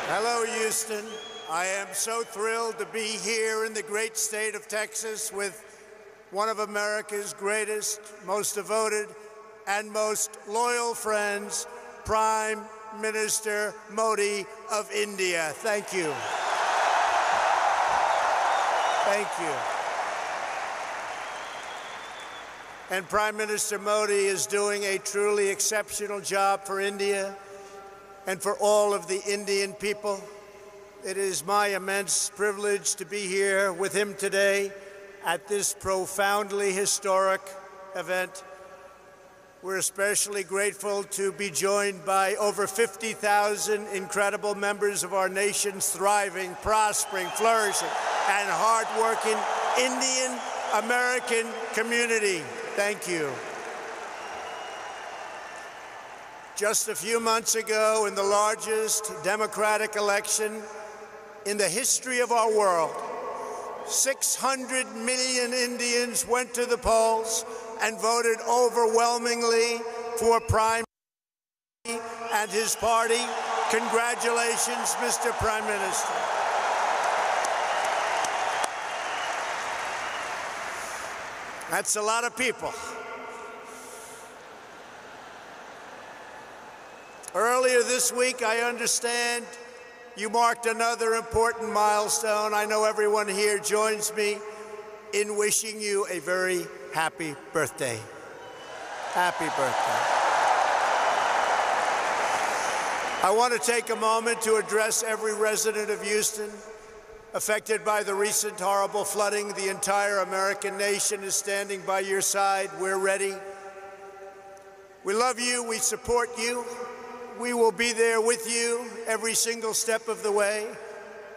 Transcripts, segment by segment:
Hello, Houston. I am so thrilled to be here in the great state of Texas with one of America's greatest, most devoted, and most loyal friends, Prime Minister Modi of India. Thank you. Thank you. And Prime Minister Modi is doing a truly exceptional job for India and for all of the Indian people. It is my immense privilege to be here with him today at this profoundly historic event. We're especially grateful to be joined by over 50,000 incredible members of our nation's thriving, prospering, flourishing, and hardworking Indian-American community. Thank you. Just a few months ago, in the largest democratic election in the history of our world, 600 million Indians went to the polls and voted overwhelmingly for Prime Minister and his party. Congratulations, Mr. Prime Minister. That's a lot of people. Earlier this week, I understand you marked another important milestone. I know everyone here joins me in wishing you a very happy birthday. Happy birthday. I want to take a moment to address every resident of Houston affected by the recent horrible flooding. The entire American nation is standing by your side. We're ready. We love you. We support you. We will be there with you every single step of the way.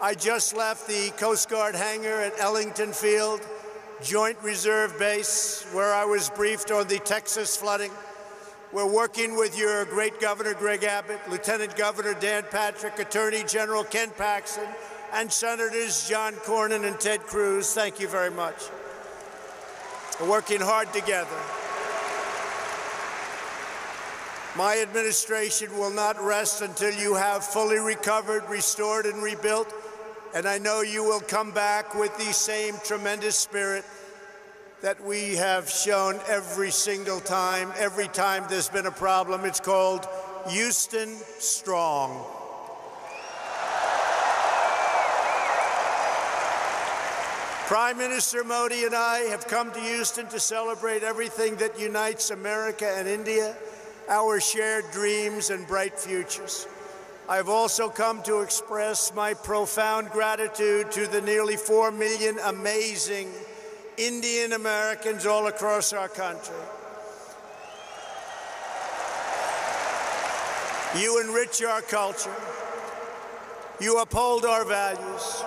I just left the Coast Guard hangar at Ellington Field, Joint Reserve Base, where I was briefed on the Texas flooding. We're working with your great Governor Greg Abbott, Lieutenant Governor Dan Patrick, Attorney General Ken Paxton, and Senators John Cornyn and Ted Cruz. Thank you very much. We're working hard together. My administration will not rest until you have fully recovered, restored, and rebuilt. And I know you will come back with the same tremendous spirit that we have shown every single time. Every time there's been a problem, it's called Houston Strong. Prime Minister Modi and I have come to Houston to celebrate everything that unites America and India, our shared dreams and bright futures. I've also come to express my profound gratitude to the nearly 4 million amazing Indian Americans all across our country. You enrich our culture. You uphold our values.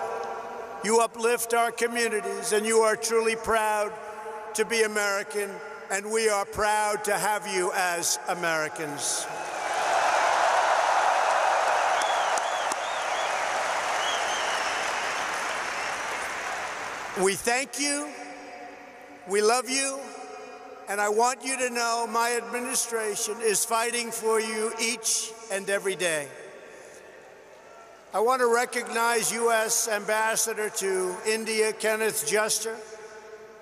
You uplift our communities, and you are truly proud to be American, and we are proud to have you as Americans. We thank you, we love you, and I want you to know my administration is fighting for you each and every day. I want to recognize U.S. Ambassador to India, Kenneth Juster,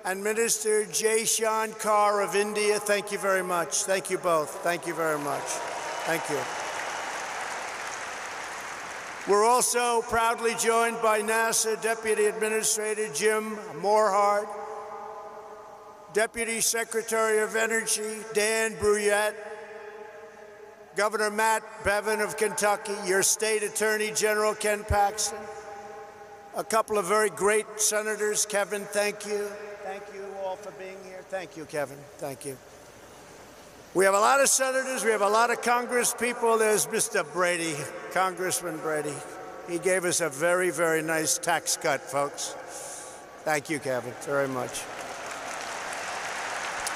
and Minister Jaishankar of India. Thank you very much. Thank you both. Thank you very much. Thank you. We're also proudly joined by NASA Deputy Administrator Jim Morehart, Deputy Secretary of Energy Dan Brouillette, Governor Matt Bevin of Kentucky, your State Attorney General Ken Paxton, a couple of very great senators. Kevin, thank you. Thank you all for being here. Thank you, Kevin. Thank you. We have a lot of senators. We have a lot of Congress people. There's Mr. Brady, Congressman Brady. He gave us a very, very nice tax cut, folks. Thank you, Kevin, very much.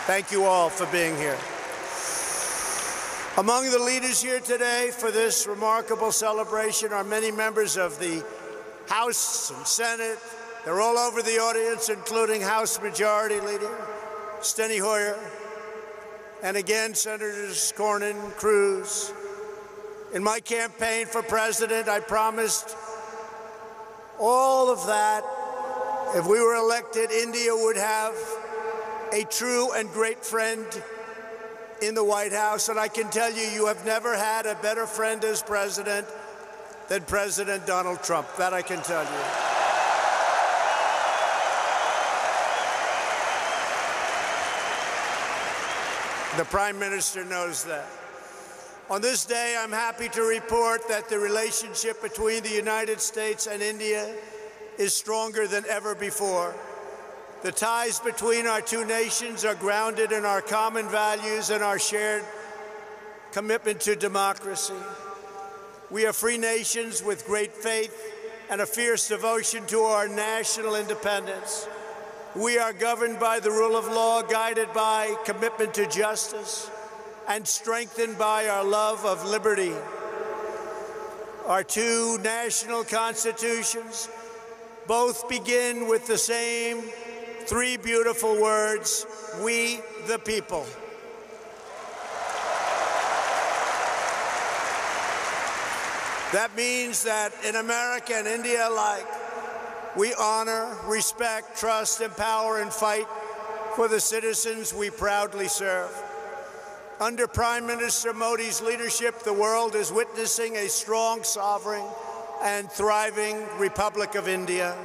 Thank you all for being here. Among the leaders here today for this remarkable celebration are many members of the House and Senate. They're all over the audience, including House Majority Leader Steny Hoyer, and again, Senators Cornyn, Cruz, In my campaign for president, I promised all of that. If we were elected, India would have a true and great friend in the White House. And I can tell you, you have never had a better friend as president than President Donald Trump. That I can tell you. The Prime Minister knows that. On this day, I'm happy to report that the relationship between the United States and India is stronger than ever before. The ties between our two nations are grounded in our common values and our shared commitment to democracy. We are free nations with great faith and a fierce devotion to our national independence. We are governed by the rule of law, guided by commitment to justice, and strengthened by our love of liberty. Our two national constitutions both begin with the same three beautiful words: we the people. That means that in America and India alike, we honor, respect, trust, empower, and fight for the citizens we proudly serve. Under Prime Minister Modi's leadership, the world is witnessing a strong, sovereign, and thriving Republic of India.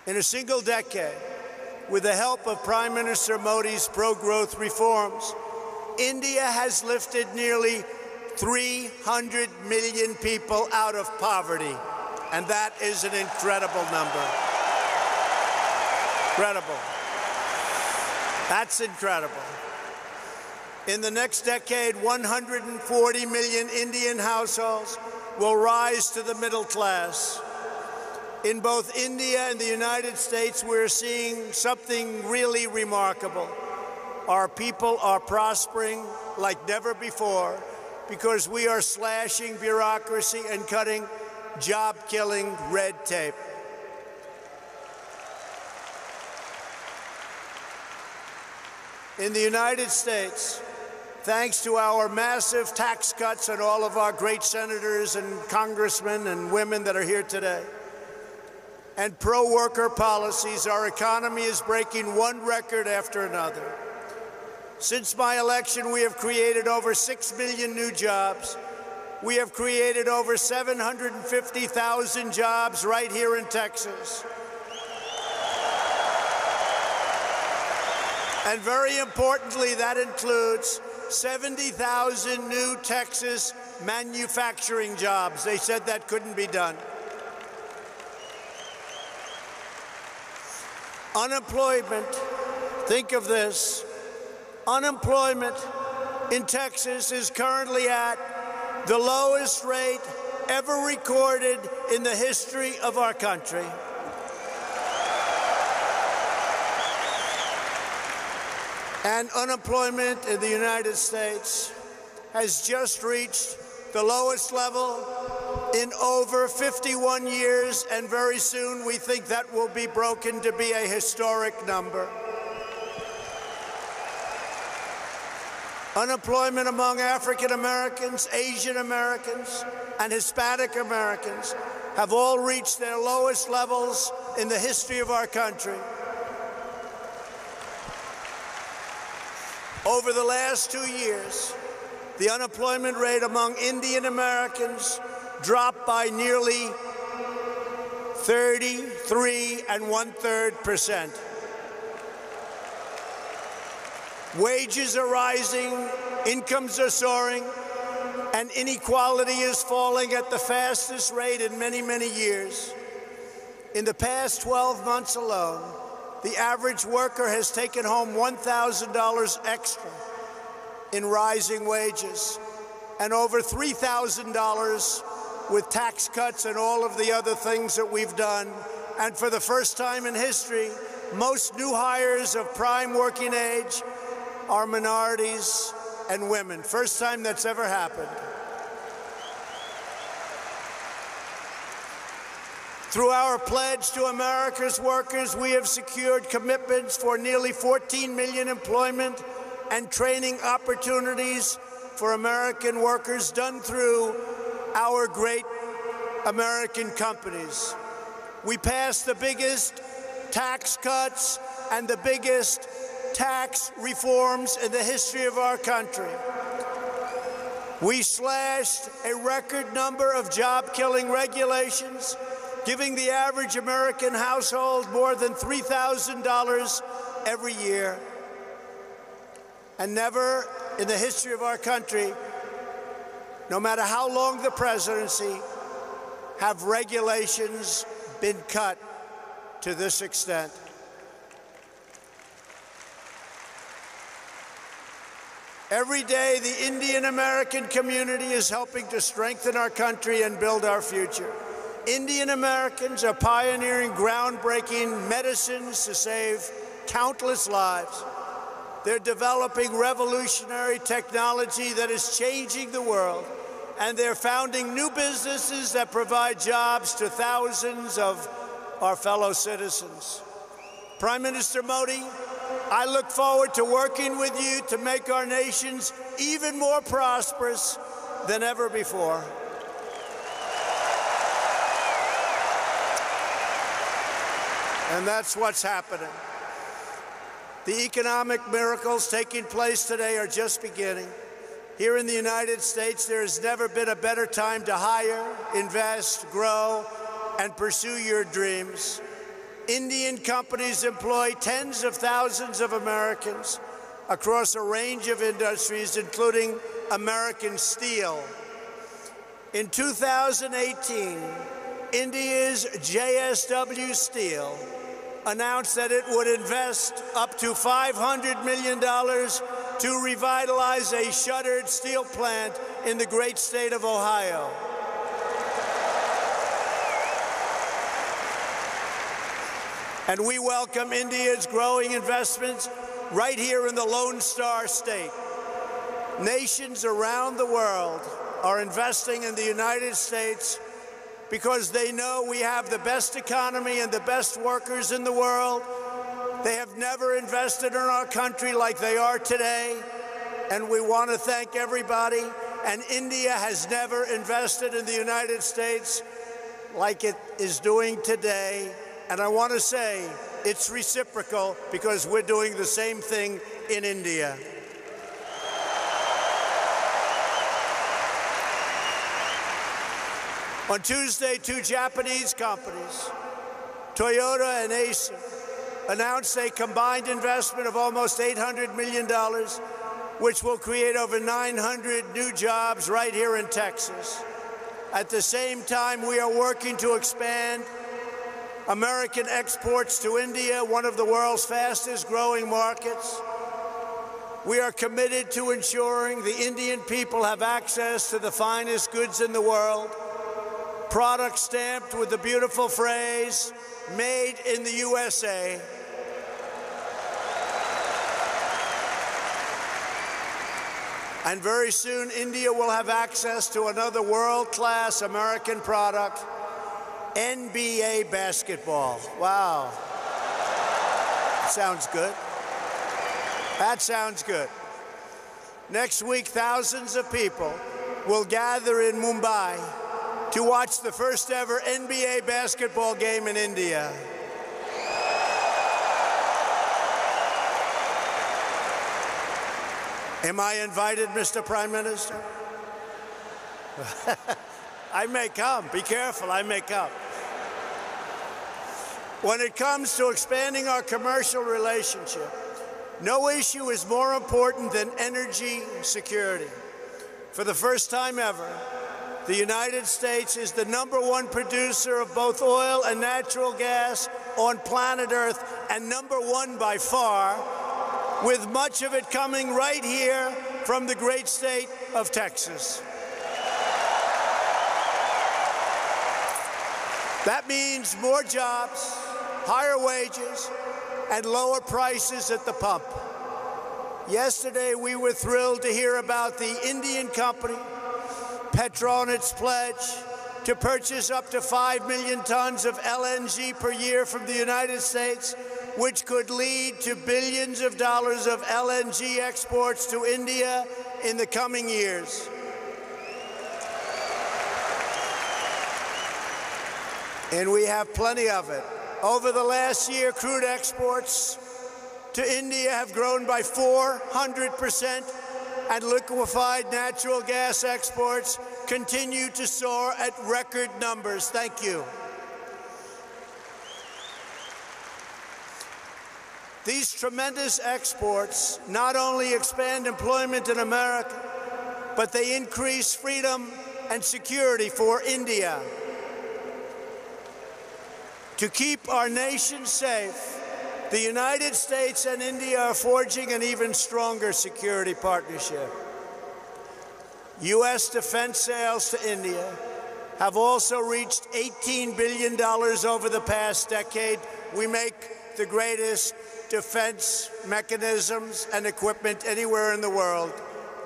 In a single decade, with the help of Prime Minister Modi's pro-growth reforms, India has lifted nearly 300 million people out of poverty, and that is an incredible number. Incredible. That's incredible. In the next decade, 140 million Indian households will rise to the middle class. In both India and the United States, we're seeing something really remarkable. Our people are prospering like never before because we are slashing bureaucracy and cutting job-killing red tape. In the United States, thanks to our massive tax cuts and all of our great senators and congressmen and women that are here today, and pro-worker policies, our economy is breaking one record after another. Since my election, we have created over 6 million new jobs. We have created over 750,000 jobs right here in Texas. And very importantly, that includes 70,000 new Texas manufacturing jobs. They said that couldn't be done. Unemployment, think of this, unemployment in Texas is currently at the lowest rate ever recorded in the history of our country. And unemployment in the United States has just reached the lowest level in over 51 years, and very soon we think that will be broken to be a historic number. Unemployment among African Americans, Asian Americans, and Hispanic Americans have all reached their lowest levels in the history of our country. Over the last 2 years, the unemployment rate among Indian Americans dropped by nearly 33 1/3%. Wages are rising, incomes are soaring, and inequality is falling at the fastest rate in many, many years. In the past 12 months alone, the average worker has taken home $1,000 extra in rising wages, and over $3,000 with tax cuts and all of the other things that we've done. And for the first time in history, most new hires of prime working age are minorities and women. First time that's ever happened. Through our pledge to America's workers, we have secured commitments for nearly 14 million employment and training opportunities for American workers done through our great American companies. We passed the biggest tax cuts and the biggest tax reforms in the history of our country. We slashed a record number of job-killing regulations, giving the average American household more than $3,000 every year. And never in the history of our country, no matter how long the presidency, have regulations been cut to this extent. Every day, the Indian American community is helping to strengthen our country and build our future. Indian Americans are pioneering groundbreaking medicines to save countless lives. They're developing revolutionary technology that is changing the world, and they're founding new businesses that provide jobs to thousands of our fellow citizens. Prime Minister Modi, I look forward to working with you to make our nations even more prosperous than ever before. And that's what's happening. The economic miracles taking place today are just beginning. Here in the United States, there has never been a better time to hire, invest, grow, and pursue your dreams. Indian companies employ tens of thousands of Americans across a range of industries, including American steel. In 2018, India's JSW Steel announced that it would invest up to $500 million to revitalize a shuttered steel plant in the great state of Ohio. And we welcome India's growing investments right here in the Lone Star State. Nations around the world are investing in the United States because they know we have the best economy and the best workers in the world. They have never invested in our country like they are today, and we want to thank everybody. And India has never invested in the United States like it is doing today. And I want to say it's reciprocal because we're doing the same thing in India. On Tuesday, two Japanese companies, Toyota and Acer, announced a combined investment of almost $800 million, which will create over 900 new jobs right here in Texas. At the same time, we are working to expand American exports to India, one of the world's fastest growing markets. We are committed to ensuring the Indian people have access to the finest goods in the world, products stamped with the beautiful phrase, "Made in the USA." And very soon, India will have access to another world-class American product, NBA basketball. Wow. Sounds good. That sounds good. Next week, thousands of people will gather in Mumbai to watch the first ever NBA basketball game in India. Am I invited, Mr. Prime Minister? I may come. Be careful, I may come. When it comes to expanding our commercial relationship, no issue is more important than energy security. For the first time ever, the United States is the #1 producer of both oil and natural gas on planet Earth, and #1 by far, with much of it coming right here from the great state of Texas. That means more jobs, higher wages, and lower prices at the pump. Yesterday, we were thrilled to hear about the Indian company, Petronet's pledge to purchase up to 5 million tons of LNG per year from the United States, which could lead to billions of dollars of LNG exports to India in the coming years. And we have plenty of it. Over the last year, crude exports to India have grown by 400%, and liquefied natural gas exports continue to soar at record numbers. Thank you. These tremendous exports not only expand employment in America, but they increase freedom and security for India. To keep our nation safe, the United States and India are forging an even stronger security partnership. U.S. defense sales to India have also reached $18 billion over the past decade. We make the greatest defense mechanisms and equipment anywhere in the world,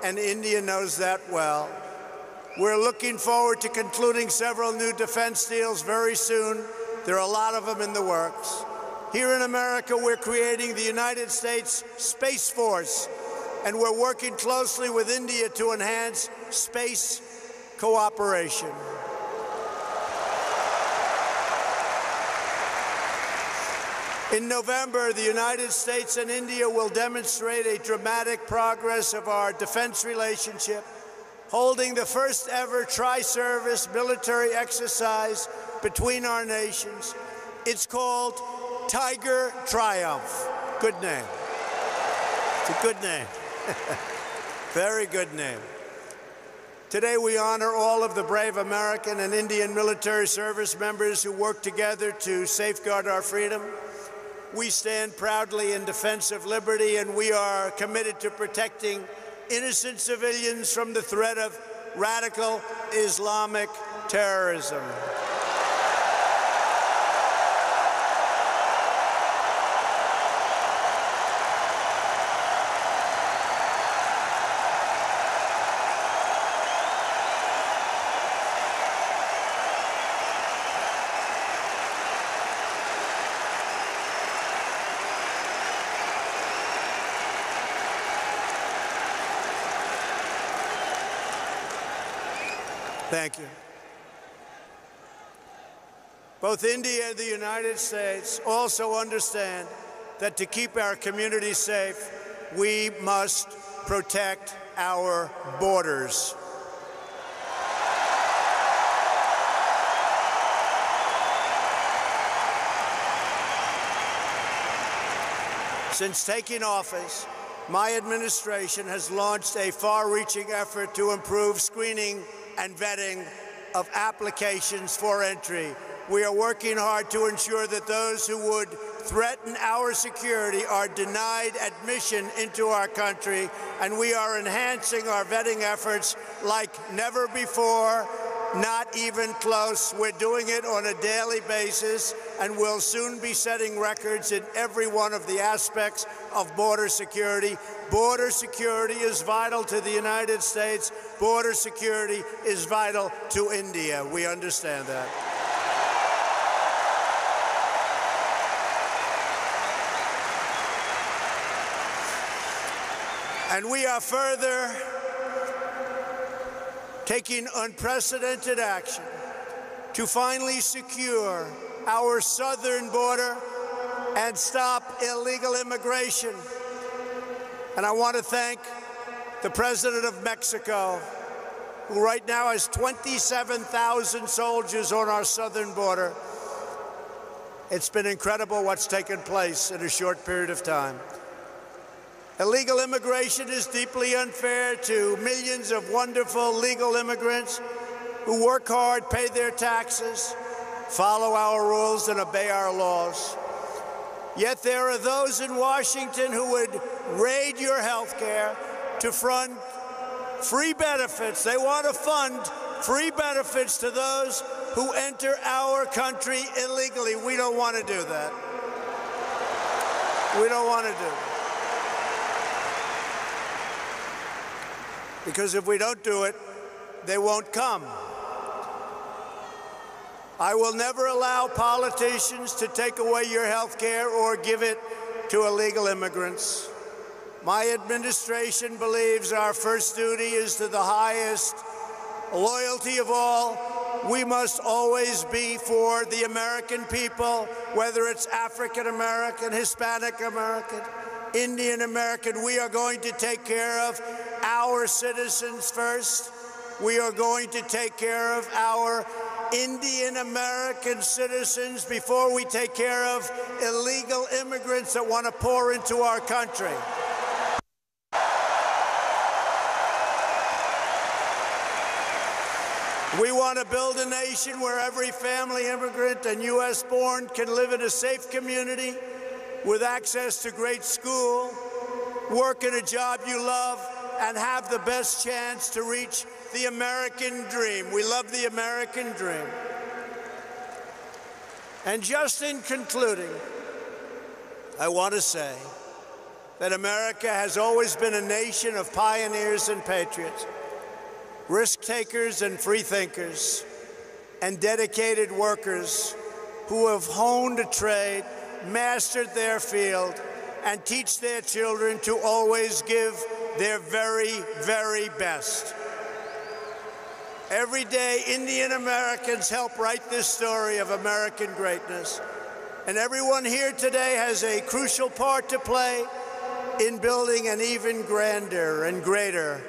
and India knows that well. We're looking forward to concluding several new defense deals very soon. There are a lot of them in the works. Here in America, we're creating the United States Space Force, and we're working closely with India to enhance space cooperation. In November, the United States and India will demonstrate a dramatic progress of our defense relationship, holding the first ever tri-service military exercise between our nations. It's called Tiger Triumph. Good name. It's a good name. Very good name. Today we honor all of the brave American and Indian military service members who work together to safeguard our freedom. We stand proudly in defense of liberty, and we are committed to protecting innocent civilians from the threat of radical Islamic terrorism. Thank you. Both India and the United States also understand that to keep our communities safe, we must protect our borders. Since taking office, my administration has launched a far-reaching effort to improve screening and vetting of applications for entry. We are working hard to ensure that those who would threaten our security are denied admission into our country, and we are enhancing our vetting efforts like never before, not even close. We're doing it on a daily basis, and we'll soon be setting records in every one of the aspects of border security. Border security is vital to the United States. Border security is vital to India. We understand that. And we are further taking unprecedented action to finally secure our southern border and stop illegal immigration. And I want to thank the President of Mexico, who right now has 27,000 soldiers on our southern border. It's been incredible what's taken place in a short period of time. Illegal immigration is deeply unfair to millions of wonderful legal immigrants who work hard, pay their taxes, follow our rules, and obey our laws. Yet there are those in Washington who would raid your health care to fund free benefits. They want to fund free benefits to those who enter our country illegally. We don't want to do that. We don't want to do that. Because if we don't do it, they won't come. I will never allow politicians to take away your health care or give it to illegal immigrants. My administration believes our first duty is to the highest loyalty of all. We must always be for the American people, whether it's African American, Hispanic American, Indian American. We are going to take care of our citizens first. We are going to take care of our Indian American citizens before we take care of illegal immigrants that want to pour into our country. We want to build a nation where every family immigrant and U.S.-born can live in a safe community with access to great school, work in a job you love, and have the best chance to reach the American dream. We love the American dream. And just in concluding, I want to say that America has always been a nation of pioneers and patriots, risk-takers and free-thinkers, and dedicated workers who have honed a trade, mastered their field, and teach their children to always give their very, very best. Every day, Indian Americans help write this story of American greatness, and everyone here today has a crucial part to play in building an even grander and greater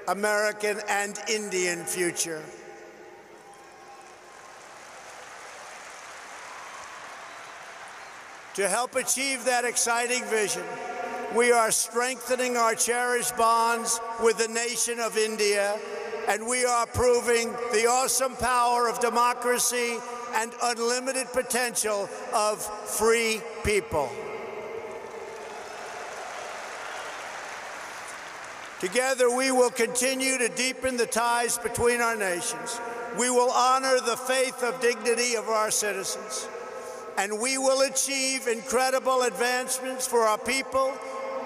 American and Indian future. To help achieve that exciting vision, we are strengthening our cherished bonds with the nation of India, and we are proving the awesome power of democracy and unlimited potential of free people. Together, we will continue to deepen the ties between our nations. We will honor the faith of dignity of our citizens, and we will achieve incredible advancements for our people,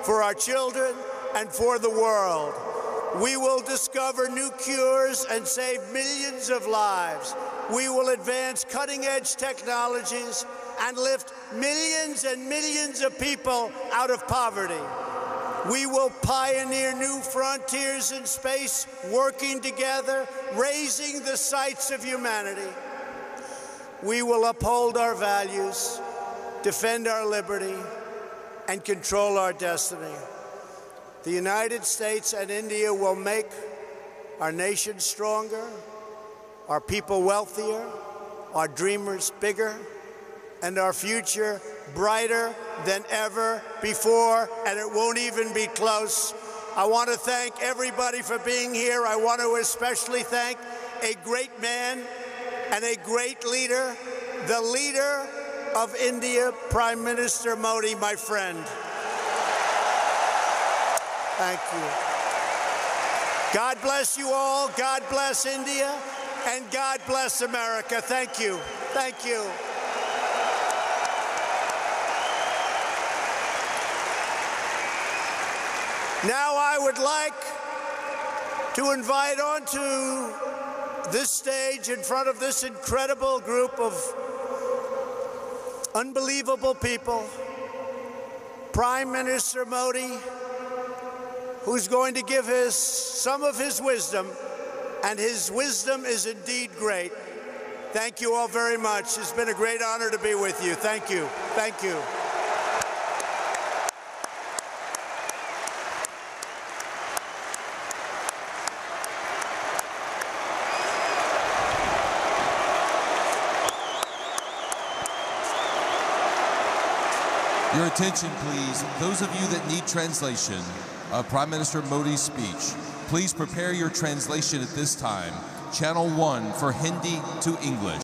for our children, and for the world. We will discover new cures and save millions of lives. We will advance cutting-edge technologies and lift millions and millions of people out of poverty. We will pioneer new frontiers in space, working together, raising the sights of humanity. We will uphold our values, defend our liberty, and control our destiny. The United States and India will make our nation stronger, our people wealthier, our dreamers bigger, and our future brighter than ever before, and it won't even be close. I want to thank everybody for being here. I want to especially thank a great man and a great leader, the leader of India, Prime Minister Modi, my friend. Thank you. God bless you all. God bless India, and God bless America. Thank you. Thank you. Now I would like to invite onto this stage, in front of this incredible group of unbelievable people, Prime Minister Modi, who's going to give some of his wisdom, and his wisdom is indeed great. Thank you all very much. It's been a great honor to be with you. Thank you. Thank you. Your attention, please. Those of you that need translation of Prime Minister Modi's speech, please prepare your translation at this time. Channel 1 for Hindi to English.